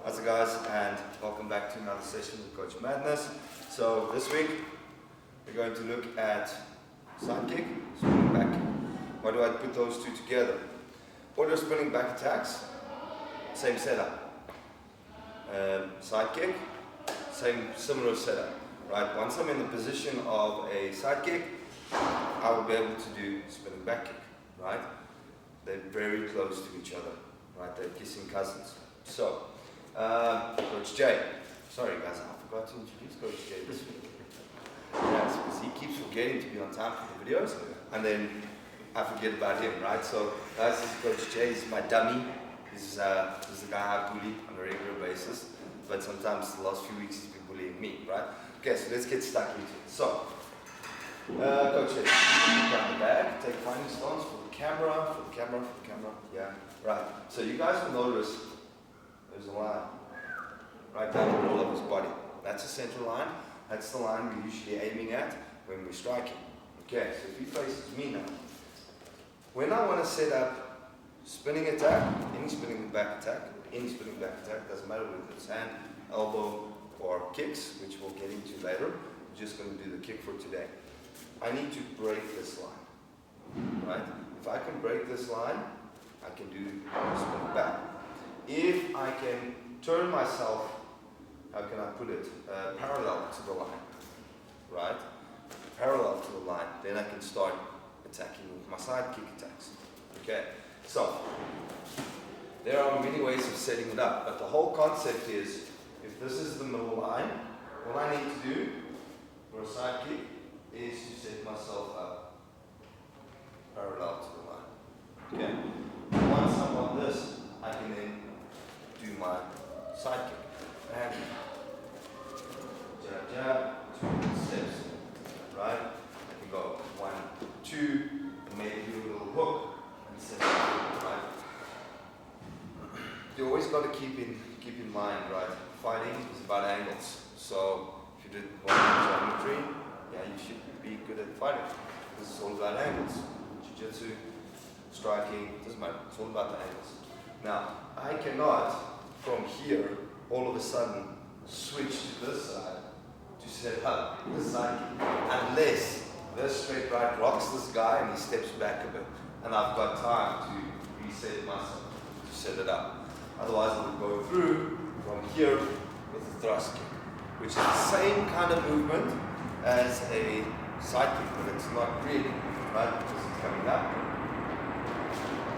How's it guys, and welcome back to another session with Coach Madness. So this week we're going to look at sidekick, spinning back kick. Why do I put those two together? Order spinning back attacks, same setup. Sidekick, similar setup. Right? Once I'm in the position of a sidekick, I will be able to do spinning back kick. Right? They're very close to each other. Right? They're kissing cousins. So, Coach Jay. Sorry guys, I forgot to introduce Coach Jay this week. Yes, because he keeps forgetting to be on time for the videos, and then I forget about him, right? So, guys, this is Coach Jay. He's my dummy. He's the guy I bully on a regular basis. But sometimes the last few weeks he's been bullying me, right? Okay, so let's get stuck into it. So, Coach Jay, down the back, take fighting stance for the camera, yeah, right. So you guys will notice there's a line right down the middle of his body. That's the center line. That's the line we're usually aiming at when we're striking. Okay, so if he faces me now, when I want to set up spinning attack, any spinning back attack, doesn't matter whether it's hand, elbow, or kicks, which we'll get into later. We're just going to do the kick for today. I need to break this line, right? If I can break this line, I can do spin back. If I can turn myself, how can I put it, parallel to the line, right? Parallel to the line, then I can start attacking with my side kick attacks. Okay, so there are many ways of setting it up, but the whole concept is, if this is the middle line, all I need to do for a side kick is to set myself up parallel to the line. Okay, once I'm on this, I can then do my side kick. And jab, jab, 2 steps, right? I can go 1, 2, and maybe do a little hook and set it up, right? You always got to keep in mind, right? Fighting is about angles. So if you did one geometry, yeah, you should be good at fighting. This is all about angles. Jiu-jitsu, striking, doesn't matter. It's all about the angles. Now, I cannot, from here, all of a sudden, switch to this side to set up this side kick, unless this straight right rocks this guy and he steps back a bit, and I've got time to reset myself to set it up. Otherwise, I will go through from here with a thrust kick, which is the same kind of movement as a side kick, but it's not really, right? Because it's coming up,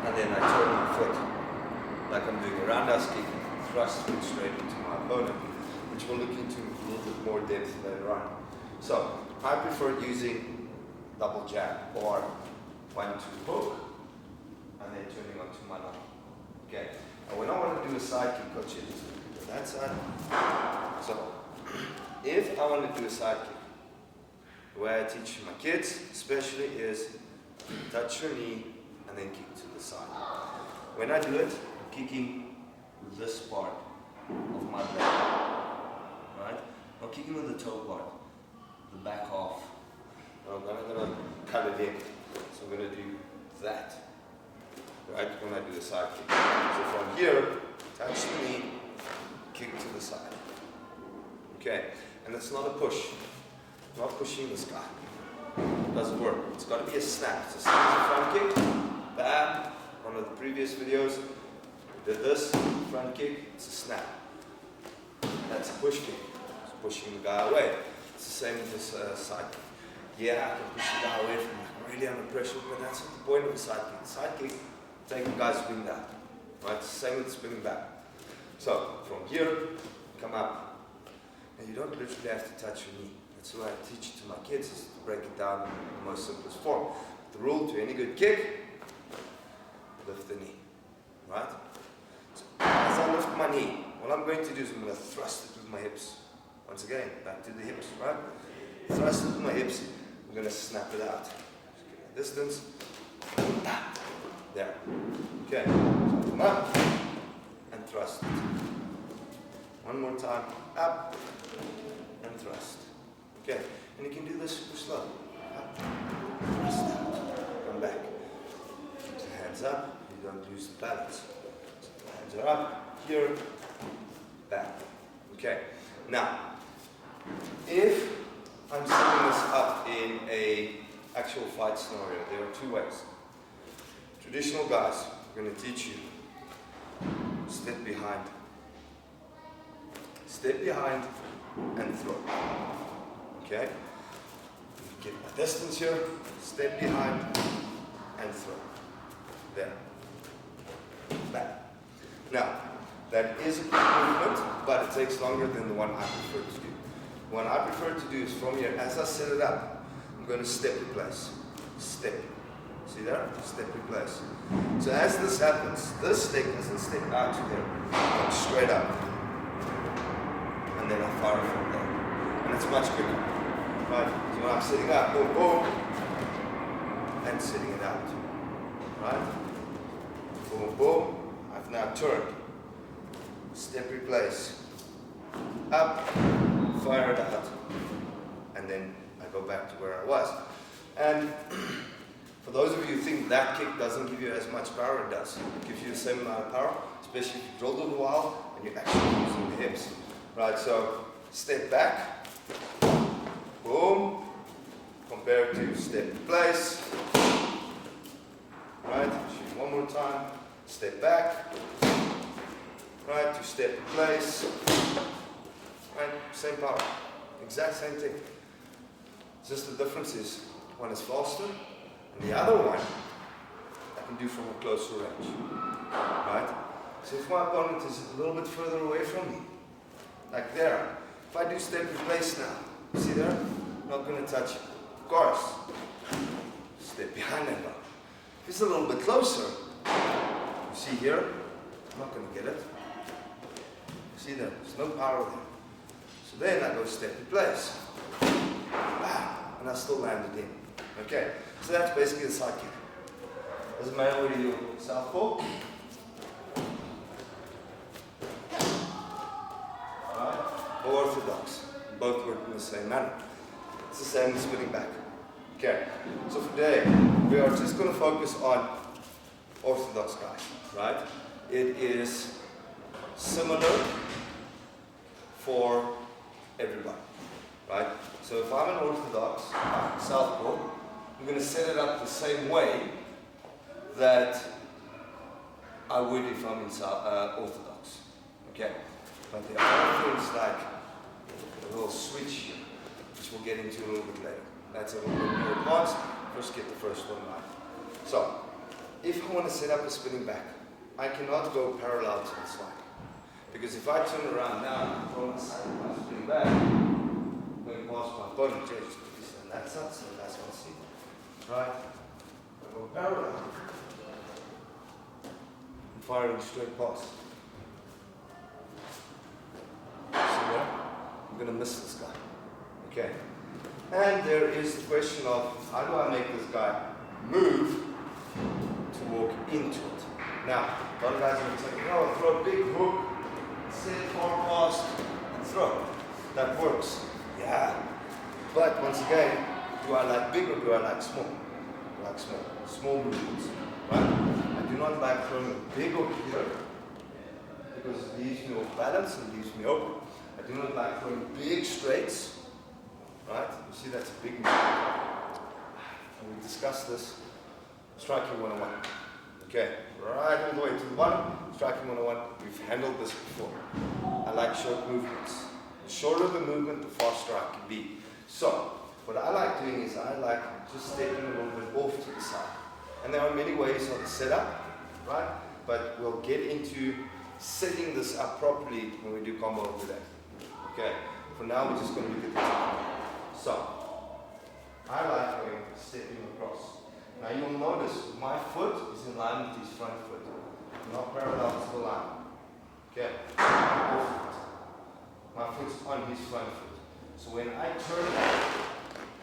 and then I turn my foot like I'm doing a roundhouse kick, thrust it straight into my opponent, which we'll look into a little bit more depth later on. So I prefer using double jab or 1-2 hook, and then turning onto my line. Okay. And when I want to do a side kick, Coach, just to that side. So if I want to do a side kick, the way I teach my kids especially is touch your knee and then kick to the side. When I do it, I'm kicking with this part of my back, right? I'm kicking with the toe part, the back half. I'm going to cut it in. So I'm going to do that, right, when I do the side kick. So from here, touch the knee, kick to the side. Okay, and it's not a push. I'm not pushing this guy. It doesn't work. It's got to be a snap. It's a front kick. Bam. One of the previous videos, we did this front kick. It's a snap. That's a push kick. It's pushing the guy away. It's the same with this side kick. Yeah, I can push the guy away from me. I'm really under pressure, but that's not the point of the side kick. The side kick, take the guy's wing down. Right? It's the same with spinning back. So from here, come up, and you don't literally have to touch your knee. That's what I teach to my kids, is to break it down in the most simplest form. The rule to any good kick: lift the knee. Right? So as I lift my knee, what I'm going to do is I'm going to thrust it with my hips. Once again, back to the hips, right? Thrust it with my hips. I'm going to snap it out. Just get a distance. There. Okay. So come up and thrust it. One more time. Up and thrust. Okay. And you can do this super slow. Up, thrust out. Come back. Keep the hands up. You don't lose the balance. So the hands are up here. Okay, now, if I'm setting this up in a actual fight scenario, there are two ways. Traditional guys are going to teach you step behind and throw. Okay? Get my distance here, step behind and throw. There. Back. Now, that is a quick movement, but it takes longer than the one I prefer to do. The one I prefer to do is from here, as I set it up, I'm going to step replace. Step. See there? Step replace. So as this happens, this stick doesn't step out to there. It comes straight up. And then I fire from there. And it's much quicker. Right? So when I'm sitting up, boom, boom, and sitting it out. Right? Boom, boom. I've now turned. Step replace. Up, fire it out. And then I go back to where I was. And for those of you who think that kick doesn't give you as much power, it does. It gives you the same amount of power, especially if you drilled it a while and you're actually using the hips. Right, so step back, boom, compared to step replace. Right, shoot one more time, step back, right, to step replace. Right, same power, exact same thing. Just the difference is one is faster, and the other one I can do from a closer range. Right? So if my opponent is a little bit further away from me, like there, if I do step replace now, see there? Not going to touch it. Of course, step behind and go. If it's a little bit closer, you see here, I'm not going to get it. See there? There's no power there. So then I go step replace. And I still land it in. Okay, so that's basically the side kick. Doesn't matter whether you do southpaw, right, or orthodox. Both work in the same manner. It's the same as spinning back. Okay, so for today, we are just going to focus on orthodox guys, right? It is similar for everybody, right? So if I'm an orthodox southpaw, I'm going to set it up the same way that I would if I'm in orthodox. Okay? But there are things like a little switch here, which we'll get into a little bit later. That's a little bit more advanced. First get the first one right. So, if I want to set up a spinning back, I cannot go parallel to the slide. Because if I turn around now and throw my side of my spinning back, going past my opponent, just and that's not so that's what I see. Right? I go parallel. I'm firing straight past. See there? I'm going to miss this guy. Okay. And there is the question of how do I make this guy move to walk into it? Now, a lot of guys are going to say, no, throw a big hook, set far past, and throw. That works. Yeah. But once again, do I like big or do I like small? I like small. Small movements. Right? I do not like throwing a big hook here because it leaves me off balance and leaves me open. I do not like throwing big straights. Right? You see that's a big move. And we discussed this. Striking 101. Okay, right all the way to the bottom. Striking 101. We've handled this before. I like short movements. The shorter the movement, the faster I can be. So, what I like doing is I like just stepping a little bit off to the side. And there are many ways on the setup, right? But we'll get into setting this up properly when we do combo today. Okay, for now we're just going to look at the technique. So, I like going stepping across. Now you'll notice my foot is in line with his front foot, not parallel to the line. Okay, my foot's on his front foot. So when I turn that,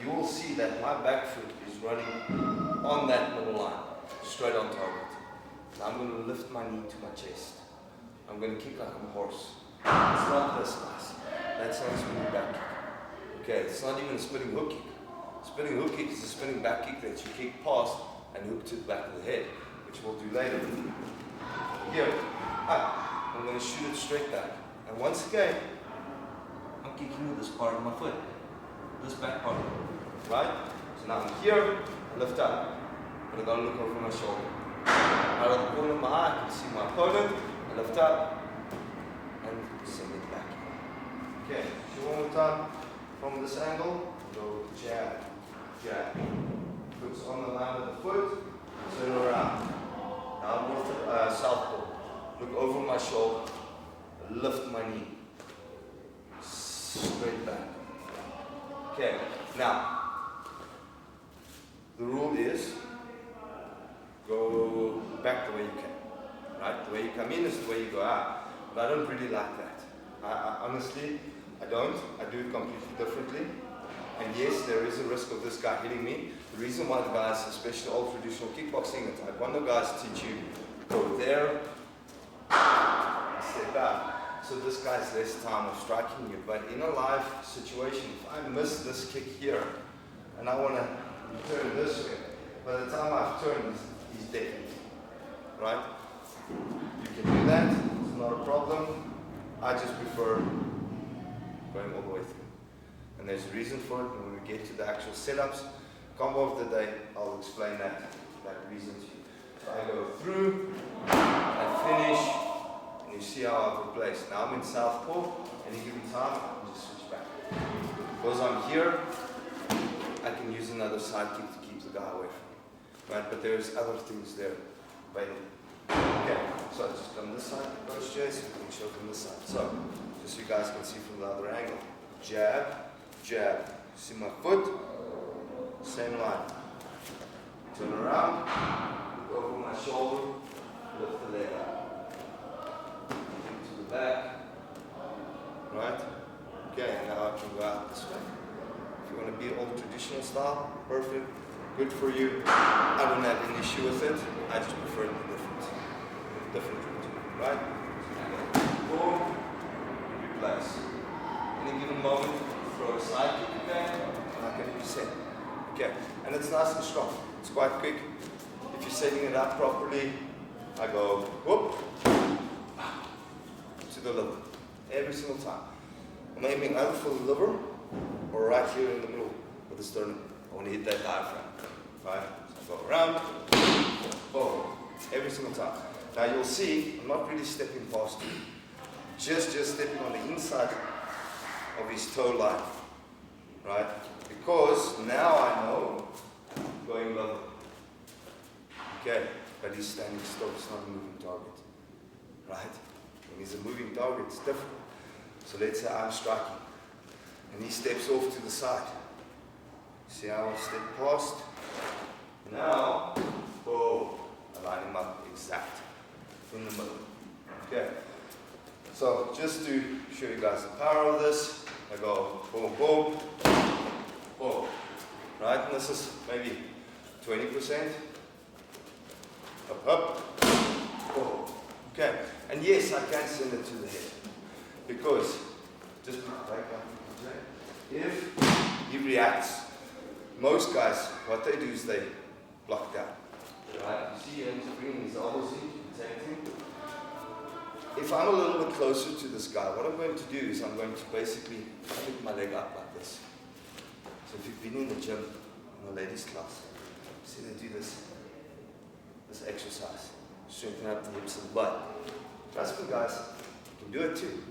you will see that my back foot is running on that middle line, straight on target. Now I'm going to lift my knee to my chest. I'm going to kick like I'm a horse. It's not this, guys. That's not a spinning back kick. Okay, it's not even a spinning hook kick. Spinning hook kick is a spinning back kick that you kick past and hook to the back of the head, which we'll do later. Here, up. I'm going to shoot it straight back. And once again, kicking with this part of my foot, this back part, right? So now I'm here, lift up, but I gotta look over my shoulder. Out of the corner of my eye, I can see my opponent, I lift up, and send it back. Okay, so one more time, from this angle, go jab, jab. Foot's on the line of the foot, turn around. Now north, southpaw. Look over my shoulder, lift my knee, straight back. Okay, now, the rule is, go back the way you can, right? The way you come in is the way you go out. But I don't really like that. I honestly, I don't. I do it completely differently. And yes, there is a risk of this guy hitting me. The reason why the guys, especially old traditional kickboxing and taekwondo guys, teach you go there, step out. So this guy's less time of striking you. But in a live situation, if I miss this kick here, and I want to turn this way, by the time I've turned, he's dead. Right? You can do that. It's not a problem. I just prefer going all the way through. And there's a reason for it. When we get to the actual setups, combo of the day, I'll explain that reason to you. So I go through, I finish, and you see how I've replaced. Now I'm in southpaw, any given time, I can just switch back. Because I'm here, I can use another sidekick to keep the guy away from me. Right? But there's other things there. Okay, so just on this side, approach Jason, we can show from this side. So, just so you guys can see from the other angle. Jab, jab. See my foot? Same line. Turn around, look over my shoulder, lift the leg up. To the back. Right? Okay, now I can go out this way. If you want to be old traditional style, perfect. Good for you. I don't have an issue with it. I just prefer it different route, right? Boom, replace. Any given moment, throw a side kick again, and I can reset. Okay, and it's nice and strong. It's quite quick. If you're setting it up properly, I go whoop to the liver every single time. I'm aiming either for the liver or right here in the middle of the sternum. I want to hit that diaphragm, right? So go around, boom, every single time. Now you'll see, I'm not really stepping past him. Just stepping on the inside of his toe line, right? Because now I know I'm going lower. Okay, but he's standing still, it's not a moving target, right? When he's a moving target, it's different. So let's say I'm striking, and he steps off to the side. See how I step past? Now, boom, I line him up exact in the middle. Okay, so just to show you guys the power of this, I go boom, boom, boom, right? And this is maybe 20%. Up, boom. Okay, and yes, I can send it to the head because just like if he reacts. Most guys, what they do is they block down. Right? You see him bringing his elbows in, protecting. If I'm a little bit closer to this guy, what I'm going to do is I'm going to basically pick my leg up like this. So if you've been in the gym, in the ladies' class, see they do this exercise. Strengthen up the hips and butt. Trust me guys, you can do it too.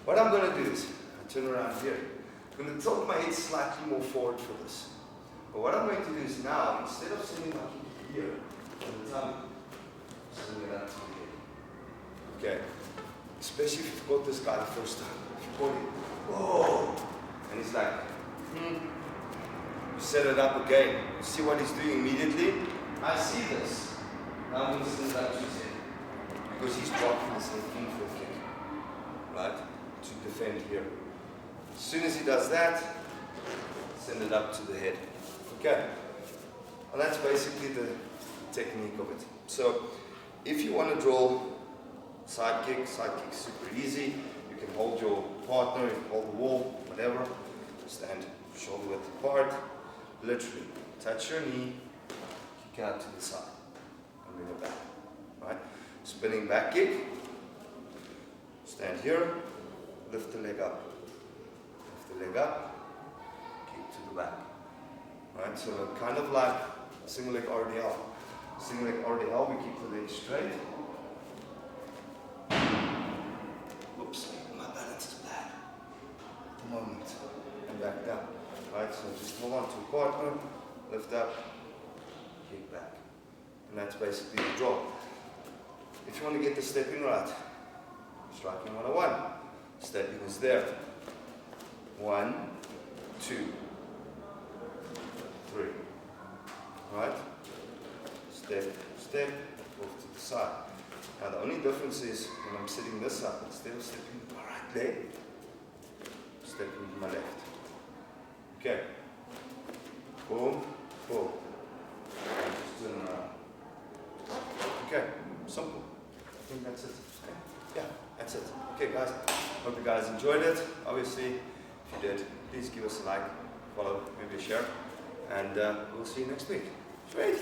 What I'm going to do is, I turn around here. I'm going to tilt my head slightly more forward for this. But what I'm going to do is now, instead of sending my kick here, on the tummy, send it up to the head. Okay? Especially if you've caught this guy the first time. If you caught him, whoa! And he's like, You set it up again. You see what he's doing immediately? I see this. Now I'm going to send it up to his head. Because he's dropping his head in for a kick. Right? To defend here. As soon as he does that, send it up to the head. Okay, and that's basically the technique of it. So, if you want to draw sidekick's super easy. You can hold your partner, you can hold the wall, whatever. Stand shoulder width apart. Literally, touch your knee, kick out to the side, and bring it back. Right? Spinning back kick. Stand here, lift the leg up. the leg up, kick to the back. Right, so kind of like single leg RDL. Single leg RDL, we keep the leg straight. Oops, my balance is bad at the moment. And back down. Right, so just hold on to a partner, lift up, kick back. And that's basically the drop. If you want to get the stepping right, striking 101. Stepping is there. 1, 2, 3. Right? Step, step, off to the side. Now the only difference is when I'm sitting this up, instead of stepping with my right leg, stepping with my left. Okay. Boom, boom. Just turn around. Okay, simple. I think that's it. Okay. Yeah, that's it. Okay guys, hope you guys enjoyed it. Obviously, if you did, please give us a like, follow, maybe a share, and we'll see you next week. Sweet!